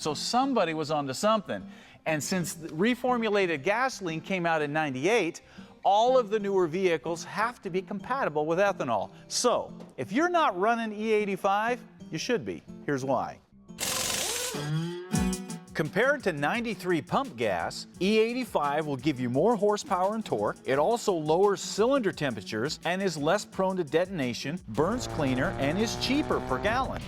So somebody was onto something. And since reformulated gasoline came out in '98, all of the newer vehicles have to be compatible with ethanol. So if you're not running E85, you should be. Here's why. Compared to 93 pump gas, E85 will give you more horsepower and torque. It also lowers cylinder temperatures and is less prone to detonation, burns cleaner, and is cheaper per gallon.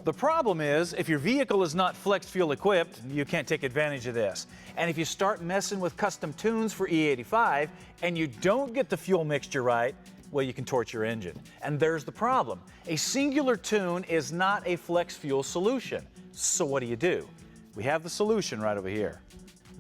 The problem is, if your vehicle is not flex fuel equipped, you can't take advantage of this. And if you start messing with custom tunes for E85 and you don't get the fuel mixture right, well, you can torch your engine. And there's the problem. A singular tune is not a flex fuel solution. So what do? We have the solution right over here.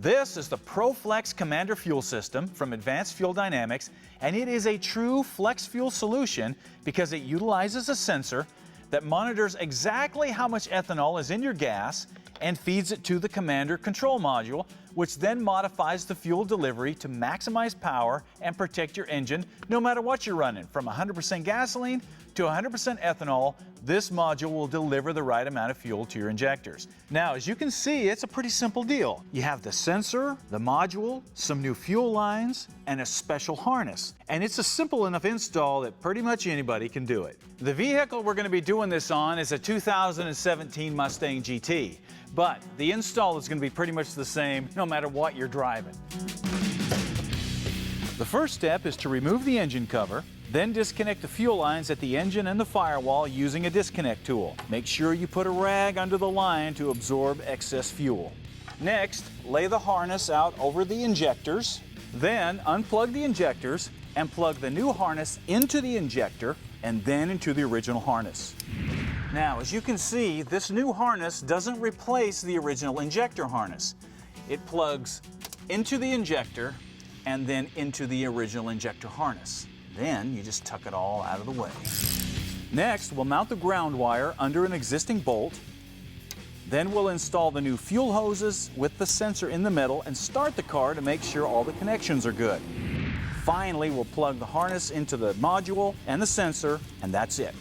This is the Proflex Commander Fuel System from Advanced Fuel Dynamics, and it is a true flex fuel solution because it utilizes a sensor that monitors exactly how much ethanol is in your gas and feeds it to the Commander control module, which then modifies the fuel delivery to maximize power and protect your engine no matter what you're running. From 100% gasoline to 100% ethanol, this module will deliver the right amount of fuel to your injectors. Now, as you can see, it's a pretty simple deal. You have the sensor, the module, some new fuel lines, and a special harness. And it's a simple enough install that pretty much anybody can do it. The vehicle we're going to be doing this on is a 2017 Mustang GT, but the install is going to be pretty much the same no matter what you're driving. The first step is to remove the engine cover, then disconnect the fuel lines at the engine and the firewall using a disconnect tool. Make sure you put a rag under the line to absorb excess fuel. Next, lay the harness out over the injectors, then unplug the injectors and plug the new harness into the injector and then into the original harness. Now, as you can see, this new harness doesn't replace the original injector harness. It plugs into the injector and then into the original injector harness. Then you just tuck it all out of the way. Next, we'll mount the ground wire under an existing bolt. Then we'll install the new fuel hoses with the sensor in the middle and start the car to make sure all the connections are good. Finally, we'll plug the harness into the module and the sensor, and that's it.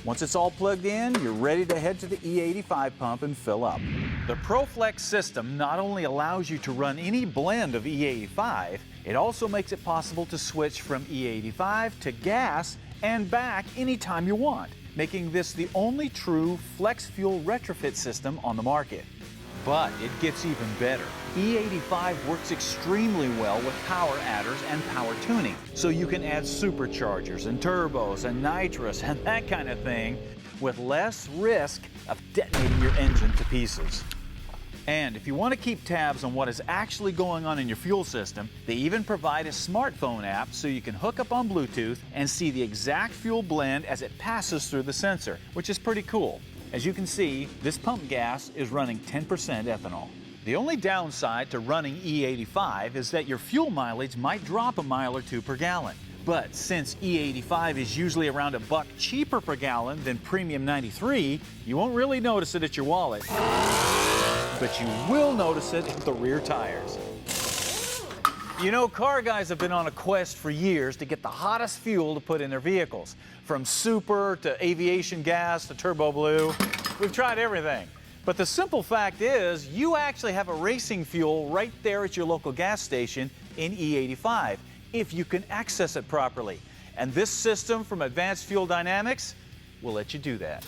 Once it's all plugged in, you're ready to head to the E85 pump and fill up. The Proflex system not only allows you to run any blend of E85, it also makes it possible to switch from E85 to gas and back anytime you want, making this the only true flex fuel retrofit system on the market. But it gets even better. E85 works extremely well with power adders and power tuning, so you can add superchargers and turbos and nitrous and that kind of thing with less risk of detonating your engine to pieces. And if you want to keep tabs on what is actually going on in your fuel system, they even provide a smartphone app so you can hook up on Bluetooth and see the exact fuel blend as it passes through the sensor, which is pretty cool. As you can see, this pump gas is running 10% ethanol. The only downside to running E85 is that your fuel mileage might drop a mile or two per gallon. But since E85 is usually around $1 cheaper per gallon than Premium 93, you won't really notice it at your wallet. But you will notice it at the rear tires. You know, car guys have been on a quest for years to get the hottest fuel to put in their vehicles. From super to aviation gas to turbo blue. We've tried everything. But the simple fact is, you actually have a racing fuel right there at your local gas station in E85, if you can access it properly. And this system from Advanced Fuel Dynamics will let you do that.